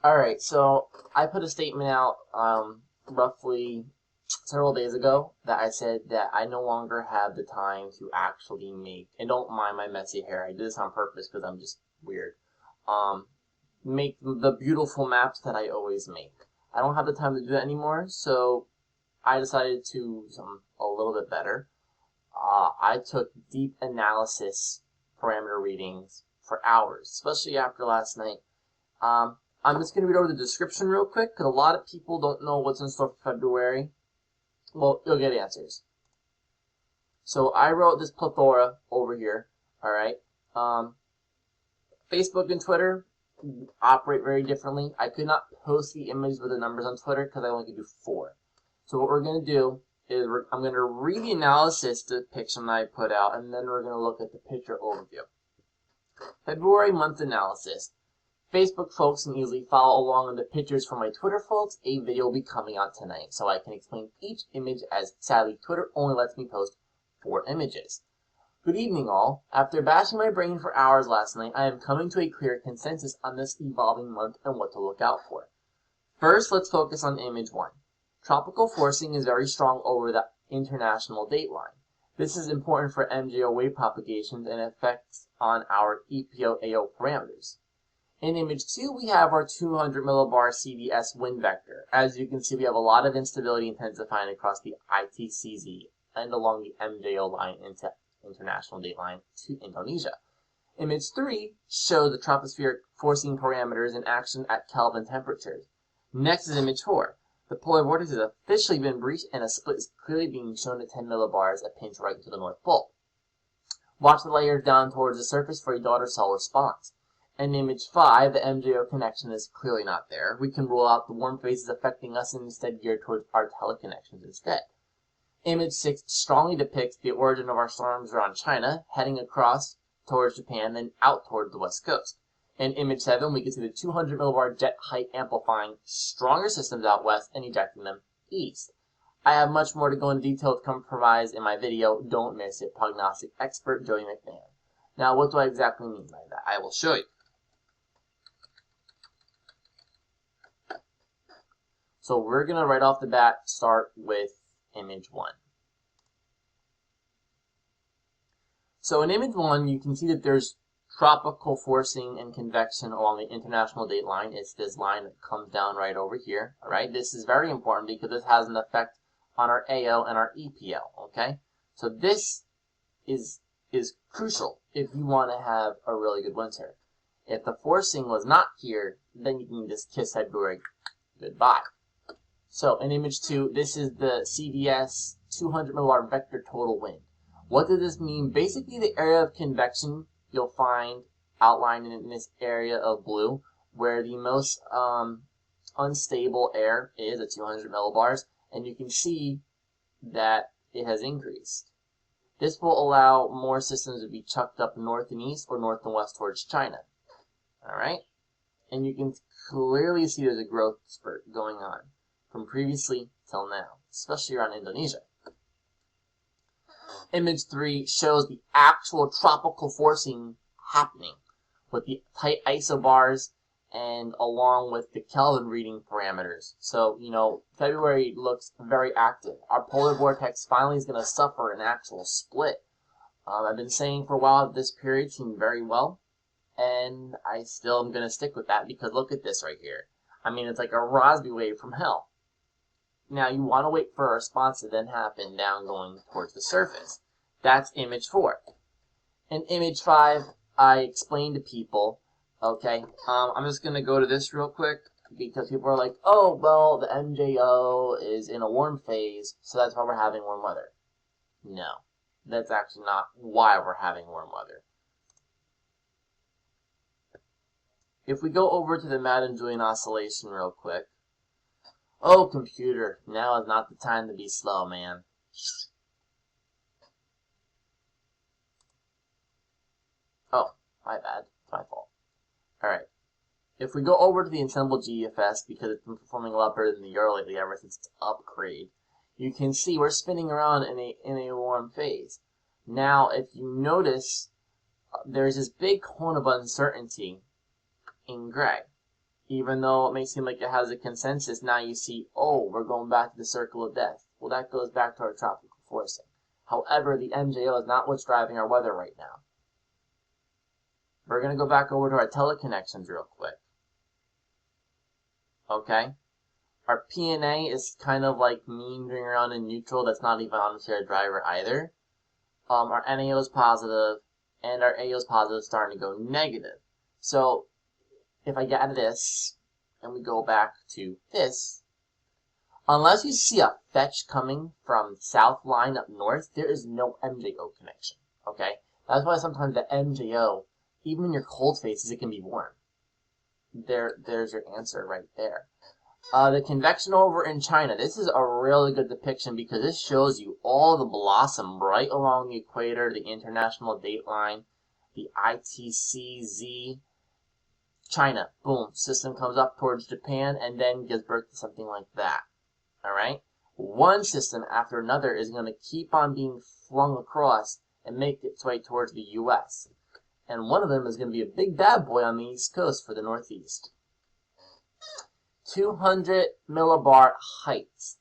Alright, so I put a statement out roughly several days ago that I said that I no longer have the time to actually make, and don't mind my messy hair, I did this on purpose because I'm just weird, um, make the beautiful maps that I always make. I don't have the time to do that anymore, so I decided to do something a little bit better. I took deep analysis parameter readings for hours, especially after last night. I'm just going to read over the description real quick because a lot of people don't know what's in store for February. Well, you'll get answers. So I wrote this plethora over here. All right. Facebook and Twitter operate very differently. I could not post the image with the numbers on Twitter because I only could do 4. So what we're going to do is I'm going to read the analysis depiction that I put out, and then we're going to look at the picture overview. February month analysis. Facebook folks can easily follow along on the pictures from my Twitter folks. A video will be coming out tonight, so I can explain each image as sadly Twitter only lets me post 4 images. Good evening all. After bashing my brain for hours last night, I am coming to a clear consensus on this evolving month and what to look out for. First, let's focus on image 1. Tropical forcing is very strong over the international dateline. This is important for MJO wave propagations and effects on our EPO-AO parameters. In image 2, we have our 200 millibar CDS wind vector. As you can see, we have a lot of instability intensifying across the ITCZ and along the MJO line into international dateline to Indonesia. Image 3 shows the tropospheric forcing parameters in action at Kelvin temperatures. Next is image 4. The polar vortex has officially been breached and a split is clearly being shown at 10 millibars, a pinch right to the North Pole. Watch the layers down towards the surface for a daughter cell response. In image 5, the MJO connection is clearly not there. We can rule out the warm phases affecting us and instead gear towards our teleconnections instead. Image 6 strongly depicts the origin of our storms around China, heading across towards Japan, then out towards the west coast. In image 7, we can see the 200 millibar jet height amplifying stronger systems out west and ejecting them east. I have much more to go into detail to comprise in my video. Don't miss it. Prognostic expert Joey McMahon. Now, what do I exactly mean by that? I will show you. So we're going to right off the bat start with image 1. So in image 1, you can see that there's tropical forcing and convection along the international dateline. It's this line that comes down right over here. All right, this is very important because this has an effect on our AO and our EPO. Okay, so this is crucial if you want to have a really good winter. If the forcing was not here, then you can just kiss February goodbye. So in image 2, this is the CDS 200 millibar vector total wind. What does this mean? Basically, the area of convection you'll find outlined in this area of blue, where the most unstable air is at 200 millibars, and you can see that it has increased. This will allow more systems to be chucked up north and east or north and west towards China. Alright? And you can clearly see there's a growth spurt going on from previously till now, especially around Indonesia. Image 3 shows the actual tropical forcing happening with the tight isobars and along with the Kelvin reading parameters. So, February looks very active. Our polar vortex finally is going to suffer an actual split. I've been saying for a while that this period seemed very well, and I still am going to stick with that because look at this right here. I mean, it's like a Rossby wave from hell. Now, you want to wait for a response to then happen down going towards the surface. That's image 4. In image 5, I explained to people, okay, I'm just going to go to this real quick because people are like, oh, well, the MJO is in a warm phase, so that's why we're having warm weather. No, that's actually not why we're having warm weather. If we go over to the Madden-Julian oscillation real quick, oh, computer, now is not the time to be slow, man. Oh, my bad. It's my fault. Alright. If we go over to the Ensemble GFS, because it's been performing a lot better than the Euro lately ever since its upgrade, you can see we're spinning around in a warm phase. Now, if you notice, there's this big cone of uncertainty in gray. Even though it may seem like it has a consensus, now you see, oh, we're going back to the circle of death. Well, that goes back to our tropical forcing. However, the MJO is not what's driving our weather right now. We're going to go back over to our teleconnections real quick. Okay? Our PNA is kind of like meandering around in neutral. That's not even honestly our driver either. Our NAO is positive, and our AO is positive, starting to go negative. So, if I get out of this, and we go back to this, unless you see a fetch coming from south line up north, there is no MJO connection, okay? That's why sometimes the MJO, even in your cold phases, it can be warm. There's your answer right there. The convection over in China, this is a really good depiction because this shows you all the blossom right along the equator, the international date line, the ITCZ, China, boom, system comes up towards Japan and then gives birth to something like that. Alright? One system after another is going to keep on being flung across and make its way towards the US. And one of them is going to be a big bad boy on the East Coast for the Northeast. 200 millibar heights.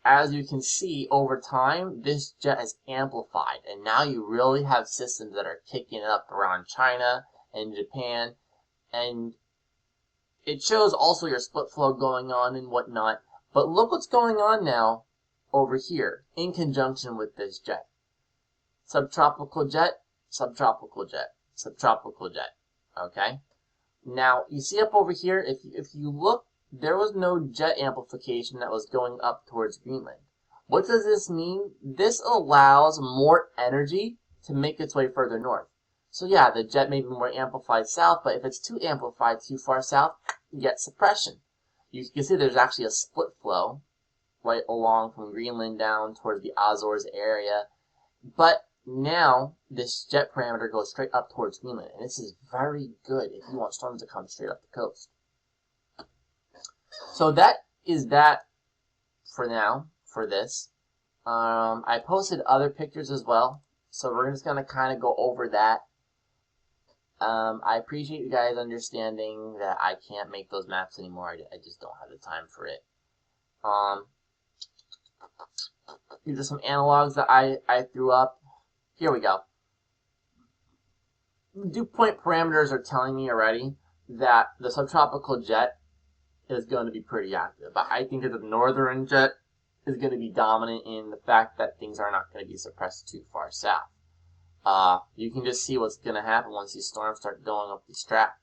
As you can see, over time, this jet is amplified. And now you really have systems that are kicking it up around China and Japan. And it shows also your split flow going on and whatnot. But look what's going on now over here in conjunction with this jet. Subtropical jet, subtropical jet, subtropical jet. Okay? Now, you see up over here, if you look, there was no jet amplification that was going up towards Greenland. What does this mean? This allows more energy to make its way further north. So yeah, the jet may be more amplified south, but if it's too amplified too far south, you get suppression. You can see there's actually a split flow right along from Greenland down towards the Azores area. But now this jet parameter goes straight up towards Greenland, and this is very good if you want storms to come straight up the coast. So that is that for now, for this. I posted other pictures as well, so we're just going to kind of go over that. I appreciate you guys understanding that I can't make those maps anymore. I just don't have the time for it. These are some analogs that I threw up. Here we go. Dew point parameters are telling me already that the subtropical jet is going to be pretty active. But I think that the northern jet is going to be dominant in the fact that things are not going to be suppressed too far south. You can just see what's going to happen once these storms start going up this track.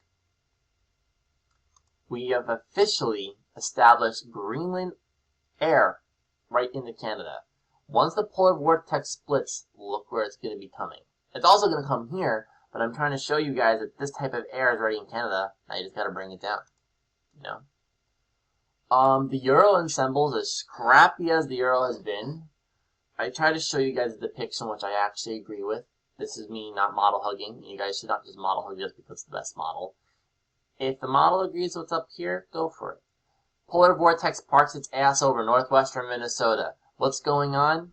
We have officially established Greenland air right into Canada. Once the polar vortex splits, look where it's going to be coming. It's also going to come here, but I'm trying to show you guys that this type of air is already in Canada. Now you just got to bring it down, you know. The Euro ensembles, as crappy as the Euro has been, I try to show you guys a depiction which I actually agree with. This is me not model hugging. You guys should not just model hug just because it's the best model. If the model agrees with what's up here, go for it. Polar vortex parks its ass over northwestern Minnesota. What's going on?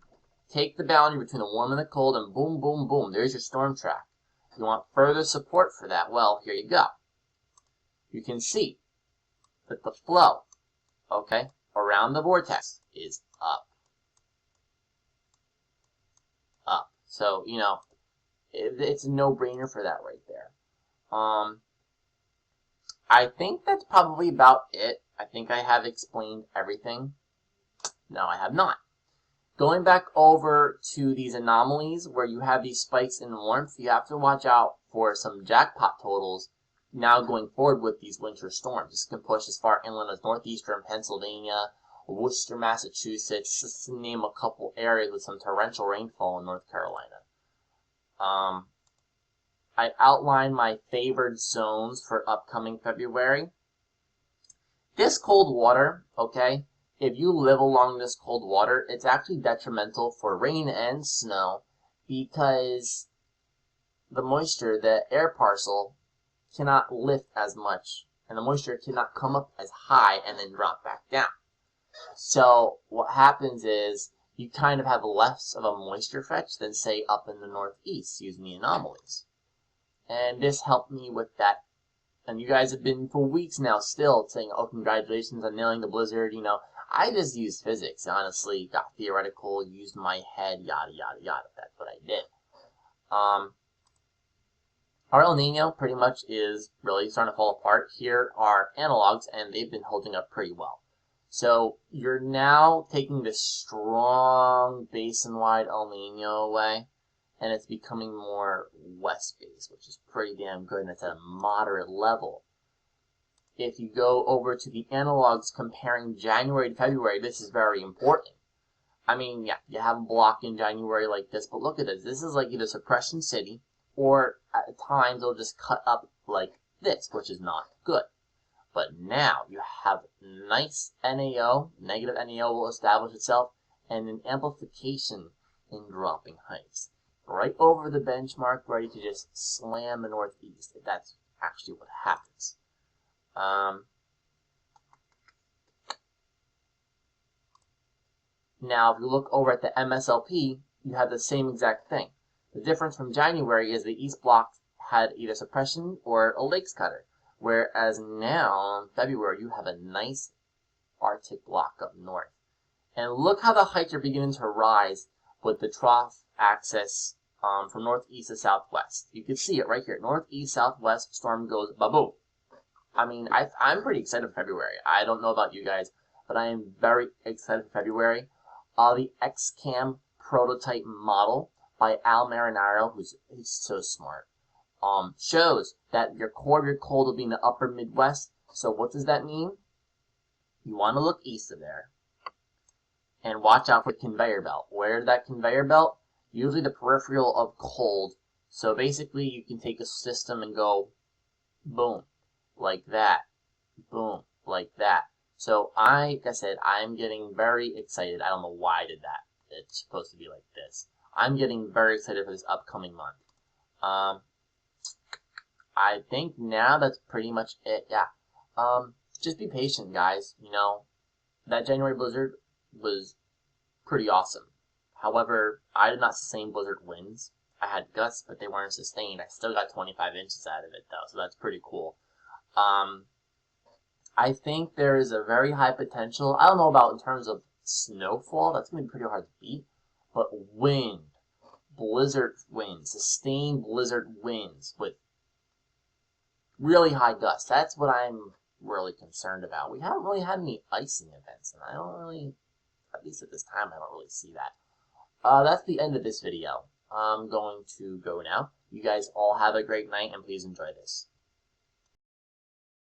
Take the boundary between the warm and the cold and boom, boom, boom. There's your storm track. If you want further support for that, well, here you go. You can see that the flow, okay, around the vortex is up. Up. So, you know, it's a no-brainer for that right there. I think that's probably about it. I think I have explained everything. No, I have not. Going back over to these anomalies where you have these spikes in warmth, you have to watch out for some jackpot totals now going forward with these winter storms. This can push as far inland as northeastern Pennsylvania, Worcester, Massachusetts, just to name a couple areas with some torrential rainfall in North Carolina. I outlined my favored zones for upcoming February. This cold water, okay, if you live along this cold water, it's actually detrimental for rain and snow because the moisture, the air parcel, cannot lift as much, and the moisture cannot come up as high and then drop back down. So what happens is you kind of have less of a moisture fetch than, say, up in the northeast using the anomalies. And this helped me with that And you guys have been for weeks now still saying, oh, congratulations on nailing the blizzard. You know, I just used physics, honestly. Got theoretical, used my head, yada, yada, yada. That's what I did. Our El Nino pretty much is really starting to fall apart. Here are analogs, and they've been holding up pretty well. So you're now taking this strong basin-wide El Nino away, and it's becoming more west-based, which is pretty damn good, and it's at a moderate level. If you go over to the analogs comparing January to February, this is very important. I mean, yeah, you have a block in January like this, but look at this. This is like either Suppression City, or at times it'll just cut up like this, which is not good. But now you have nice NAO, negative NAO will establish itself, and an amplification in dropping heights. Right over the benchmark, ready to just slam the northeast, if that's actually what happens. Now, if you look over at the MSLP, you have the same exact thing. The difference from January is the east block had either suppression or a lakes cutter, whereas now, in February, you have a nice Arctic block up north. And look how the heights are beginning to rise with the trough axis from northeast to southwest. You can see it right here. Northeast, southwest, storm goes ba-boom. I mean, I'm pretty excited for February. I don't know about you guys, but I am very excited for February. The XCAM prototype model by Al Marinaro, he's so smart, shows that your core of your cold will be in the upper Midwest. So what does that mean? You want to look east of there and watch out for the conveyor belt. Where's that conveyor belt? Usually the peripheral of cold. So basically you can take a system and go boom, like that, boom, like that. So like I said, I'm getting very excited. I don't know why I did that. It's supposed to be like this. I'm getting very excited for this upcoming month. I think now that's pretty much it. Yeah. Just be patient, guys. You know, that January blizzard was pretty awesome. However, I did not sustain blizzard winds. I had gusts, but they weren't sustained. I still got 25 inches out of it, though, so that's pretty cool. I think there is a very high potential. I don't know about in terms of snowfall. That's going to be pretty hard to beat. But wind, blizzard winds, sustained blizzard winds with really high gusts. That's what I'm really concerned about. We haven't really had any icing events, and I don't really, at least at this time, I don't really see that. That's the end of this video. I'm going to go now. You guys all have a great night, and please enjoy this.